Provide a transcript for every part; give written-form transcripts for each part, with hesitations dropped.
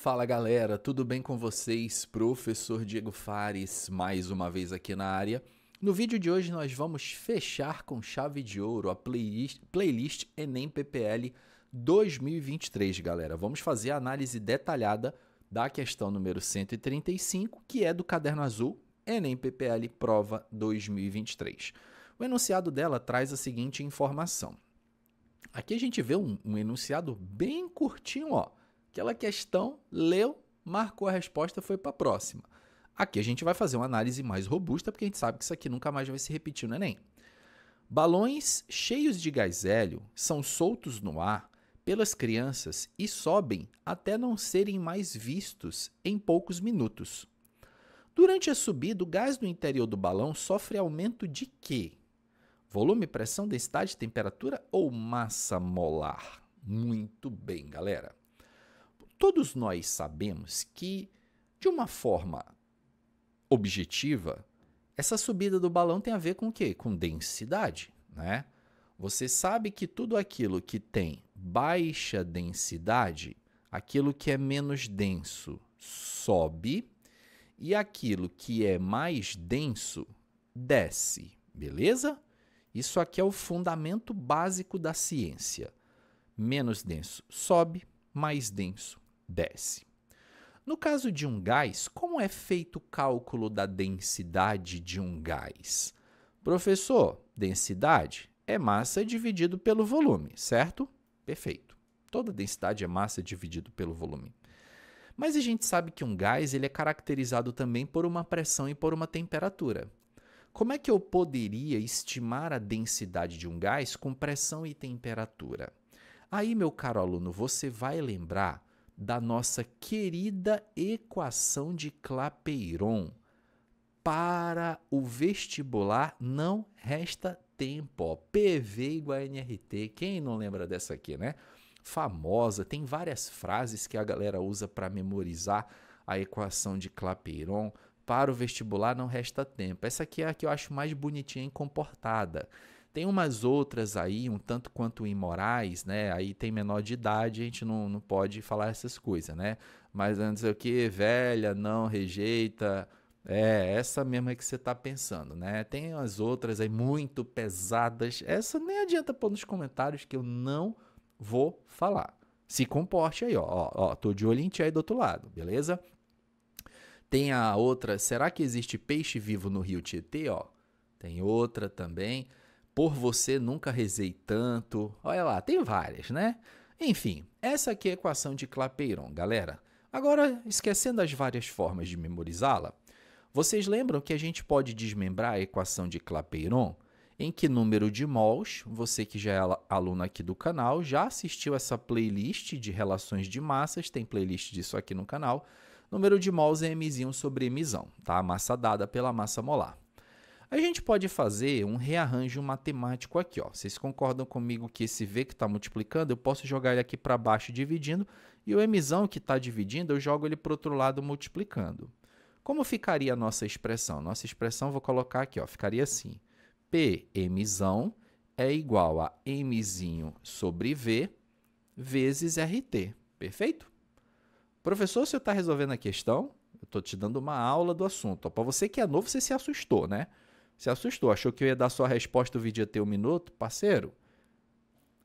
Fala galera, tudo bem com vocês? Professor Diego Fares, mais uma vez aqui na área. No vídeo de hoje nós vamos fechar com chave de ouro a playlist Enem PPL 2023, galera. Vamos fazer a análise detalhada da questão número 135, que é do Caderno Azul Enem PPL Prova 2023. O enunciado dela traz a seguinte informação. Aqui a gente vê um enunciado bem curtinho, ó. Aquela questão, leu, marcou a resposta, foi para a próxima. Aqui a gente vai fazer uma análise mais robusta, porque a gente sabe que isso aqui nunca mais vai se repetir no Enem. Balões cheios de gás hélio são soltos no ar pelas crianças e sobem até não serem mais vistos em poucos minutos. Durante a subida, o gás no interior do balão sofre aumento de quê? Volume, pressão, densidade, temperatura ou massa molar? Muito bem, galera. Todos nós sabemos que, de uma forma objetiva, essa subida do balão tem a ver com o quê? Com densidade, né? Você sabe que tudo aquilo que tem baixa densidade, aquilo que é menos denso, sobe, e aquilo que é mais denso, desce, beleza? Isso aqui é o fundamento básico da ciência. Menos denso sobe, mais denso desce. No caso de um gás, como é feito o cálculo da densidade de um gás? Professor, densidade é massa dividido pelo volume, certo? Perfeito. Toda densidade é massa dividido pelo volume. Mas a gente sabe que um gás ele é caracterizado também por uma pressão e por uma temperatura. Como é que eu poderia estimar a densidade de um gás com pressão e temperatura? Aí, meu caro aluno, você vai lembrar da nossa querida equação de Clapeyron. Para o vestibular não resta tempo, ó. PV igual a NRT. Quem não lembra dessa aqui, né? Famosa, tem várias frases que a galera usa para memorizar a equação de Clapeyron. Para o vestibular não resta tempo. Essa aqui é a que eu acho mais bonitinha e comportada. Tem umas outras aí, um tanto quanto imorais, né? Aí tem menor de idade, a gente não pode falar essas coisas, né? Mas não sei o que, velha, não rejeita. É, essa mesma que você está pensando, né? Tem as outras aí muito pesadas. Essa nem adianta pôr nos comentários que eu não vou falar. Se comporte aí, ó. Tô de olho em ti aí do outro lado, beleza? Tem a outra, será que existe peixe vivo no rio Tietê, ó? Tem outra também. Por você nunca rezei tanto. Olha lá, tem várias, né? Enfim, essa aqui é a equação de Clapeyron, galera. Agora, esquecendo as várias formas de memorizá-la, vocês lembram que a gente pode desmembrar a equação de Clapeyron em que número de mols, você que já é aluno aqui do canal, já assistiu essa playlist de relações de massas, tem playlist disso aqui no canal. Número de mols é mzinho sobre mzão, tá? A massa dada pela massa molar. A gente pode fazer um rearranjo matemático aqui, ó. Vocês concordam comigo que esse V que está multiplicando, eu posso jogar ele aqui para baixo dividindo, e o Mzão que está dividindo, eu jogo ele para o outro lado multiplicando. Como ficaria a nossa expressão? Nossa expressão, vou colocar aqui, ó, ficaria assim. Pmzão é igual a Mzinho sobre V vezes RT. Perfeito? Professor, se eu está resolvendo a questão, eu estou te dando uma aula do assunto. Para você que é novo, você se assustou, né? Se assustou, achou que eu ia dar sua resposta, o vídeo ia ter 1 minuto? Parceiro,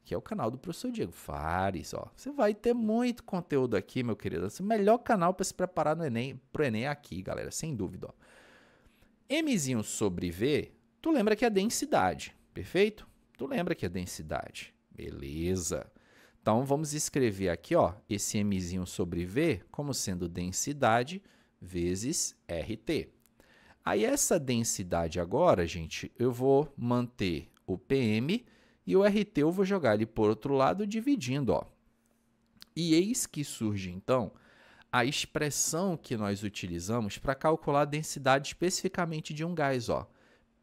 que é o canal do professor Diego Fares, ó. Você vai ter muito conteúdo aqui, meu querido. Esse é o melhor canal para se preparar no Enem, pro Enem aqui, galera, sem dúvida, ó. Mzinho sobre V, tu lembra que é densidade, perfeito? Tu lembra que é densidade, beleza. Então, vamos escrever aqui, ó, esse Mzinho sobre V como sendo densidade vezes RT. Aí, essa densidade agora, gente, eu vou manter o PM e o RT eu vou jogar ele por outro lado dividindo, ó. E eis que surge, então, a expressão que nós utilizamos para calcular a densidade especificamente de um gás, ó.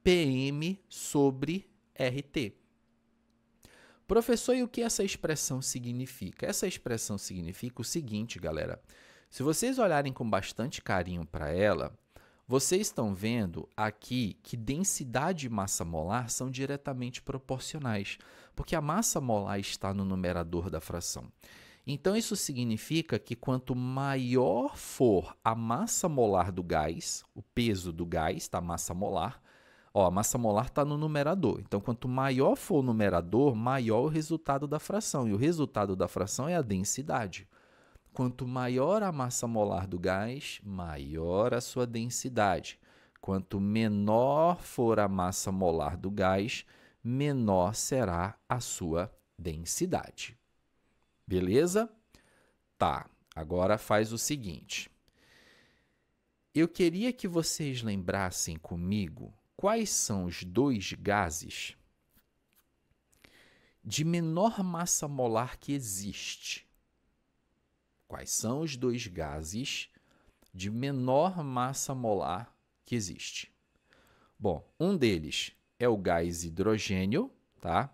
PM sobre RT. Professor, e o que essa expressão significa? Essa expressão significa o seguinte, galera. Se vocês olharem com bastante carinho para ela, vocês estão vendo aqui que densidade e massa molar são diretamente proporcionais, porque a massa molar está no numerador da fração. Então, isso significa que quanto maior for a massa molar do gás, o peso do gás, tá? Massa molar, ó, a massa molar está no numerador. Então, quanto maior for o numerador, maior o resultado da fração. E o resultado da fração é a densidade. Quanto maior a massa molar do gás, maior a sua densidade. Quanto menor for a massa molar do gás, menor será a sua densidade. Beleza? Tá, agora faz o seguinte. Eu queria que vocês lembrassem comigo quais são os dois gases de menor massa molar que existe. Quais são os dois gases de menor massa molar que existe? Bom, um deles é o gás hidrogênio, tá?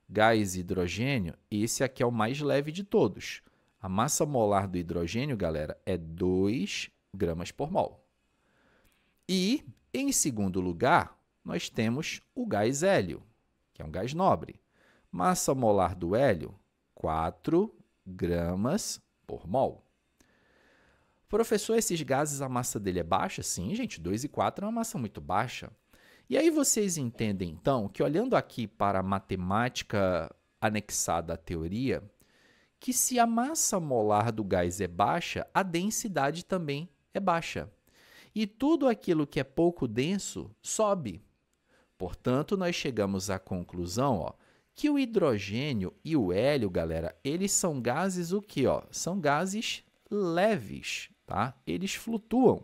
Gás hidrogênio, esse aqui é o mais leve de todos. A massa molar do hidrogênio, galera, é 2 gramas por mol. E, em segundo lugar, nós temos o gás hélio, que é um gás nobre. Massa molar do hélio, 4 gramas por mol. Professor, esses gases, a massa dele é baixa? Sim, gente, 2 e 4 é uma massa muito baixa. E aí vocês entendem, então, que olhando aqui para a matemática anexada à teoria, que se a massa molar do gás é baixa, a densidade também é baixa. E tudo aquilo que é pouco denso sobe. Portanto, nós chegamos à conclusão, ó, que o hidrogênio e o hélio, galera, eles são gases o quê? Ó? São gases leves, tá? Eles flutuam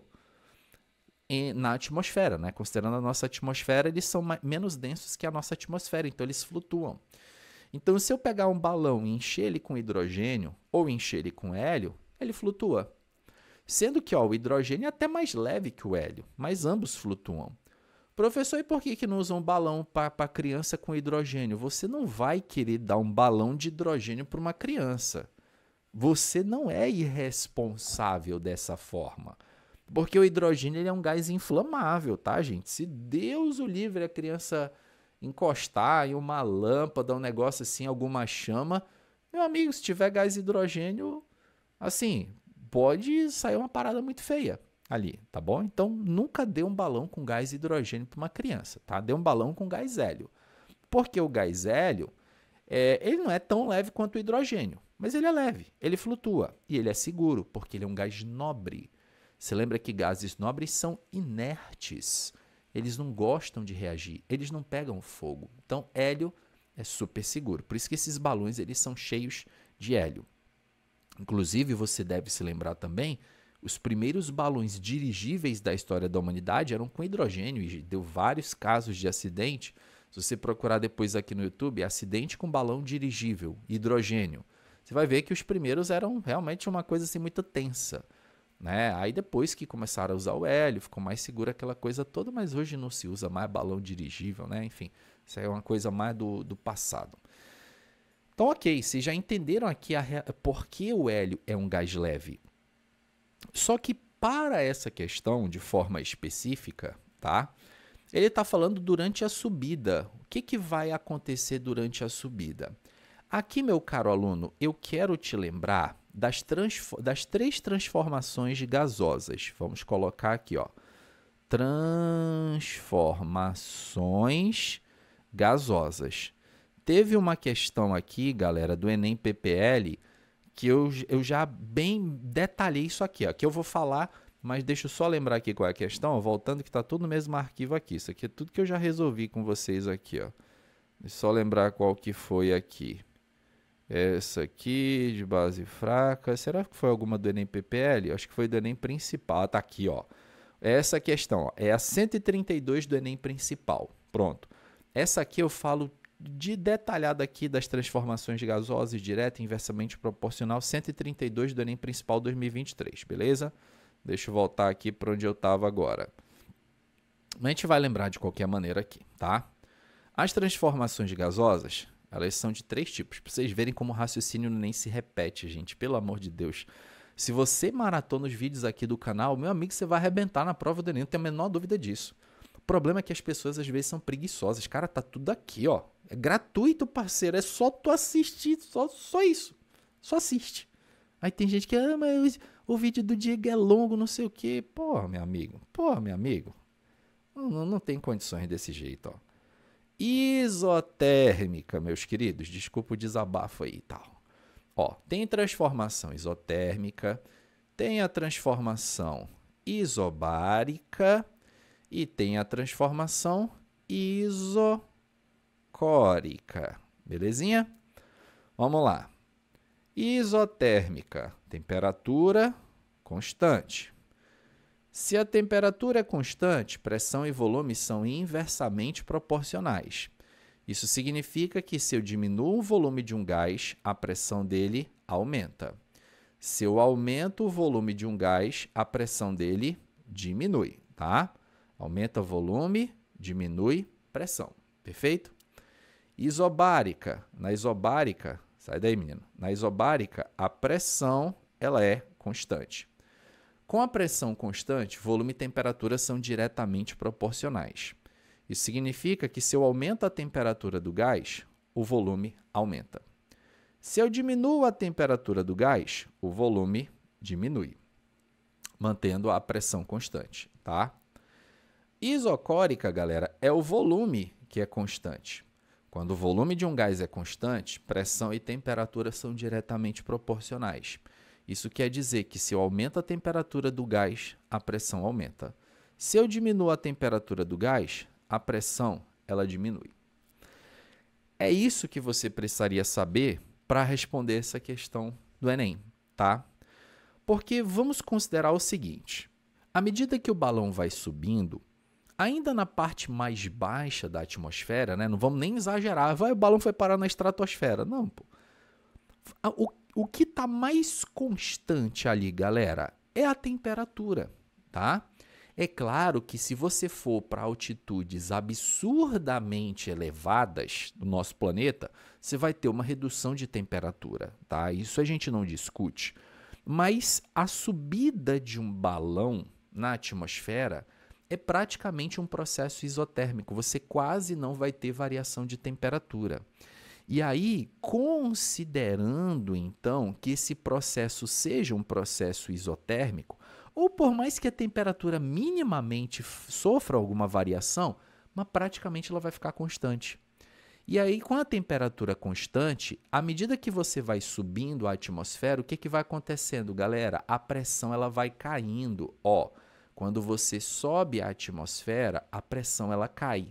na atmosfera, né? Considerando a nossa atmosfera, eles são menos densos que a nossa atmosfera, então eles flutuam. Então, se eu pegar um balão e encher ele com hidrogênio ou encher ele com hélio, ele flutua. Sendo que ó, o hidrogênio é até mais leve que o hélio, mas ambos flutuam. Professor, e por que não usam um balão para criança com hidrogênio? Você não vai querer dar um balão de hidrogênio para uma criança. Você não é irresponsável dessa forma. Porque o hidrogênio ele é um gás inflamável, tá, gente? Se Deus o livre a criança encostar em uma lâmpada, um negócio assim, alguma chama, meu amigo, se tiver gás hidrogênio, assim, pode sair uma parada muito feia ali, tá bom? Então, nunca dê um balão com gás hidrogênio para uma criança, tá? Dê um balão com gás hélio. Porque o gás hélio, ele não é tão leve quanto o hidrogênio, mas ele é leve, ele flutua e ele é seguro, porque ele é um gás nobre. Você lembra que gases nobres são inertes. Eles não gostam de reagir, eles não pegam fogo. Então, hélio é super seguro. Por isso que esses balões eles são cheios de hélio. Inclusive, você deve se lembrar também, os primeiros balões dirigíveis da história da humanidade eram com hidrogênio e deu vários casos de acidente. Se você procurar depois aqui no YouTube, acidente com balão dirigível, hidrogênio, você vai ver que os primeiros eram realmente uma coisa assim muito tensa. Né? Aí depois que começaram a usar o hélio, ficou mais segura aquela coisa toda, mas hoje não se usa mais balão dirigível, né? Enfim, isso aí é uma coisa mais do passado. Então, ok, vocês já entenderam aqui por que o hélio é um gás leve. Só que para essa questão, de forma específica, tá? Ele está falando durante a subida. O que vai acontecer durante a subida? Aqui, meu caro aluno, eu quero te lembrar das 3 transformações gasosas. Vamos colocar aqui, ó, transformações gasosas. Teve uma questão aqui, galera, do Enem PPL, que eu já bem detalhei isso aqui, ó, que eu vou falar, mas deixa eu só lembrar aqui qual é a questão, ó, voltando que está tudo no mesmo arquivo aqui. Isso aqui é tudo que eu já resolvi com vocês aqui, ó. Deixa eu só lembrar qual que foi aqui. Essa aqui, de base fraca. Será que foi alguma do Enem PPL? Acho que foi do Enem principal. Tá aqui, ó. Essa questão, ó, é a 132 do Enem principal. Pronto. Essa aqui eu falo de detalhado aqui das transformações gasosas, direta e inversamente proporcional, 132 do Enem principal 2023, beleza? Deixa eu voltar aqui para onde eu estava agora. Mas a gente vai lembrar de qualquer maneira aqui, tá? As transformações gasosas, elas são de 3 tipos. Para vocês verem como o raciocínio nem se repete, gente. Pelo amor de Deus. Se você maratona os vídeos aqui do canal, meu amigo, você vai arrebentar na prova do Enem. Não tenho a menor dúvida disso. O problema é que as pessoas às vezes são preguiçosas. Cara, tá tudo aqui, ó. É gratuito, parceiro. É só tu assistir. Só isso. Só assiste. Aí tem gente que, mas o vídeo do Diego é longo, não sei o quê. Porra, meu amigo. Não tem condições desse jeito, ó. Isotérmica, meus queridos. Desculpa o desabafo aí e tal. Ó, tem transformação isotérmica, tem a transformação isobárica e tem a transformação isocórica. Belezinha? Vamos lá. Isotérmica, temperatura constante. Se a temperatura é constante, pressão e volume são inversamente proporcionais. Isso significa que se eu diminuo o volume de um gás, a pressão dele aumenta. Se eu aumento o volume de um gás, a pressão dele diminui, tá? Aumenta o volume, diminui pressão. Perfeito? Isobárica. Na isobárica, sai daí, menino. Na isobárica, a pressão ela é constante. Com a pressão constante, volume e temperatura são diretamente proporcionais. Isso significa que se eu aumento a temperatura do gás, o volume aumenta. Se eu diminuo a temperatura do gás, o volume diminui, mantendo a pressão constante, tá? Isocórica, galera, é o volume que é constante. Quando o volume de um gás é constante, pressão e temperatura são diretamente proporcionais. Isso quer dizer que se eu aumento a temperatura do gás, a pressão aumenta. Se eu diminuo a temperatura do gás, a pressão ela diminui. É isso que você precisaria saber para responder essa questão do Enem, tá? Porque vamos considerar o seguinte, à medida que o balão vai subindo, ainda na parte mais baixa da atmosfera, né? Não vamos nem exagerar, o balão foi parar na estratosfera. Não, pô. O que está mais constante ali, galera, é a temperatura, tá? É claro que se você for para altitudes absurdamente elevadas do nosso planeta, você vai ter uma redução de temperatura, tá? Isso a gente não discute. Mas a subida de um balão na atmosfera é praticamente um processo isotérmico. Você quase não vai ter variação de temperatura. E aí, considerando então que esse processo seja um processo isotérmico, ou por mais que a temperatura minimamente sofra alguma variação, mas praticamente ela vai ficar constante. E aí, com a temperatura constante, à medida que você vai subindo a atmosfera, o que vai acontecendo, galera? A pressão ela vai caindo. Ó, quando você sobe a atmosfera, a pressão ela cai.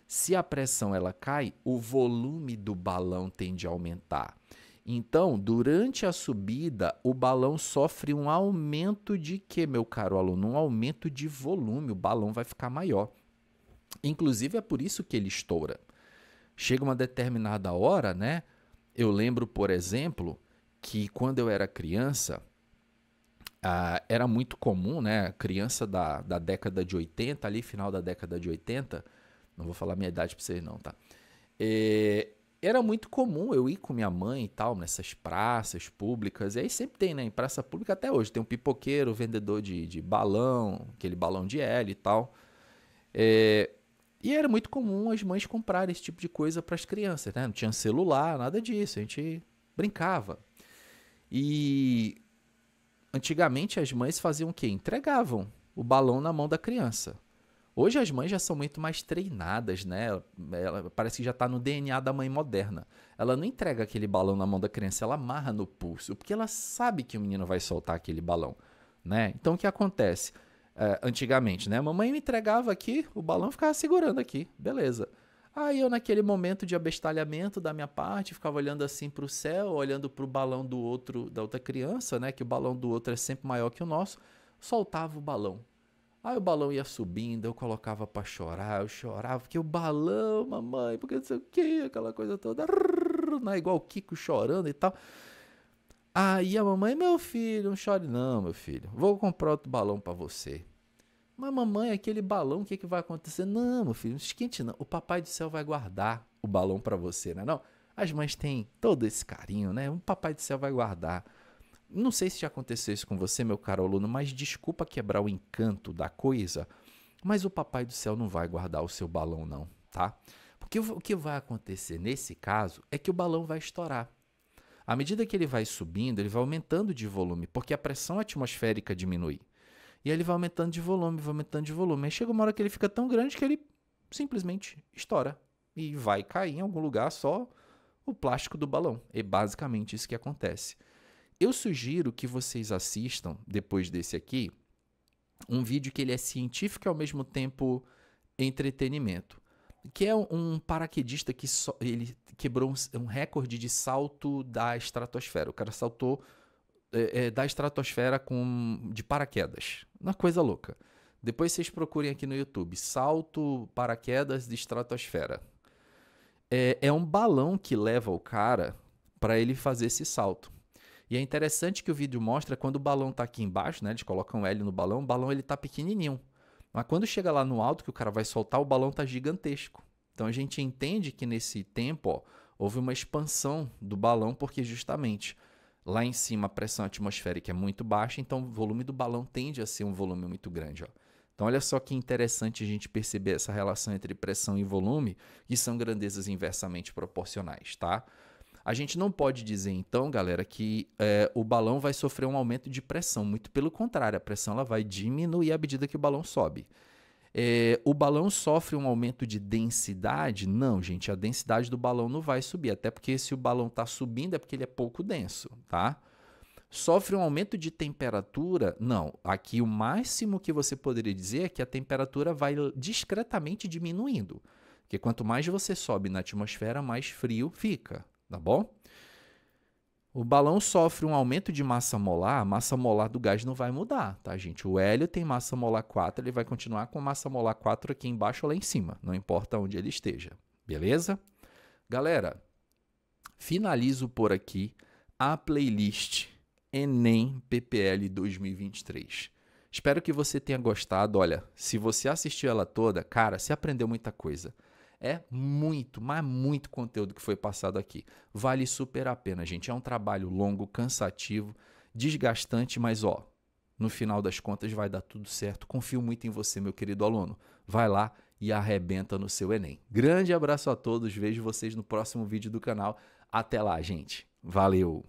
Se a pressão ela cai, o volume do balão tende a aumentar. Então, durante a subida, o balão sofre um aumento de quê, meu caro aluno? Um aumento de volume, o balão vai ficar maior. Inclusive, é por isso que ele estoura. Chega uma determinada hora, né? Eu lembro, por exemplo, que quando eu era criança, era muito comum, né? Criança da década de 80, ali, final da década de 80, não vou falar minha idade para vocês não, tá? Era muito comum eu ir com minha mãe e tal, nessas praças públicas, e aí sempre tem, né? Em praça pública até hoje, tem um pipoqueiro, vendedor de balão, aquele balão de hélio e tal. E era muito comum as mães comprarem esse tipo de coisa para as crianças, né? Não tinha celular, nada disso, a gente brincava. E antigamente as mães faziam o quê? Entregavam o balão na mão da criança. Hoje as mães já são muito mais treinadas, né? Ela parece que já está no DNA da mãe moderna. Ela não entrega aquele balão na mão da criança, ela amarra no pulso, porque ela sabe que o menino vai soltar aquele balão, né? Então o que acontece? Antigamente, né? A mamãe me entregava aqui, o balão ficava segurando aqui, beleza. Aí eu, naquele momento de abestalhamento da minha parte, ficava olhando assim para o céu, olhando para o balão da outra criança, né? Que o balão do outro é sempre maior que o nosso, soltava o balão. Aí o balão ia subindo, eu colocava pra chorar, eu chorava, porque o balão, mamãe, porque não sei o que, aquela coisa toda, né? Igual o Kiko chorando e tal. Aí a mamãe, meu filho, não chore não, meu filho, vou comprar outro balão pra você. Mas mamãe, aquele balão, o que vai acontecer? Não, meu filho, não esquente não, o papai do céu vai guardar o balão pra você, né? Não, as mães têm todo esse carinho, né? O papai do céu vai guardar. Não sei se já aconteceu isso com você, meu caro aluno, mas desculpa quebrar o encanto da coisa, mas o papai do céu não vai guardar o seu balão não, tá? Porque o que vai acontecer nesse caso é que o balão vai estourar. À medida que ele vai subindo, ele vai aumentando de volume, porque a pressão atmosférica diminui. E aí ele vai aumentando de volume, vai aumentando de volume. Aí chega uma hora que ele fica tão grande que ele simplesmente estoura. E vai cair em algum lugar só o plástico do balão. É basicamente isso que acontece. Eu sugiro que vocês assistam, depois desse aqui, um vídeo que ele é científico e ao mesmo tempo entretenimento. Que é um paraquedista que ele quebrou um recorde de salto da estratosfera. O cara saltou da estratosfera de paraquedas. Uma coisa louca. Depois vocês procurem aqui no YouTube. Salto paraquedas de estratosfera. É um balão que leva o cara para ele fazer esse salto. E é interessante que o vídeo mostra quando o balão está aqui embaixo, né? Eles colocam um L no balão, o balão ele está pequenininho. Mas quando chega lá no alto que o cara vai soltar, o balão está gigantesco. Então a gente entende que nesse tempo, ó, houve uma expansão do balão, porque justamente lá em cima a pressão atmosférica é muito baixa, então o volume do balão tende a ser um volume muito grande. Ó. Então olha só que interessante a gente perceber essa relação entre pressão e volume, que são grandezas inversamente proporcionais, tá? A gente não pode dizer, então, galera, que o balão vai sofrer um aumento de pressão. Muito pelo contrário, a pressão ela vai diminuir à medida que o balão sobe. O balão sofre um aumento de densidade? Não, gente, a densidade do balão não vai subir, até porque se o balão está subindo é porque ele é pouco denso, tá? Sofre um aumento de temperatura? Não, aqui o máximo que você poderia dizer é que a temperatura vai discretamente diminuindo, porque quanto mais você sobe na atmosfera, mais frio fica. Tá bom? O balão sofre um aumento de massa molar, a massa molar do gás não vai mudar, tá, gente? O hélio tem massa molar 4, ele vai continuar com massa molar 4 aqui embaixo ou lá em cima, não importa onde ele esteja, beleza? Galera, finalizo por aqui a playlist Enem PPL 2023. Espero que você tenha gostado. Olha, se você assistiu ela toda, cara, você aprendeu muita coisa. É muito, mas muito conteúdo que foi passado aqui. Vale super a pena, gente. É um trabalho longo, cansativo, desgastante, mas ó, no final das contas vai dar tudo certo. Confio muito em você, meu querido aluno. Vai lá e arrebenta no seu Enem. Grande abraço a todos, vejo vocês no próximo vídeo do canal. Até lá, gente. Valeu!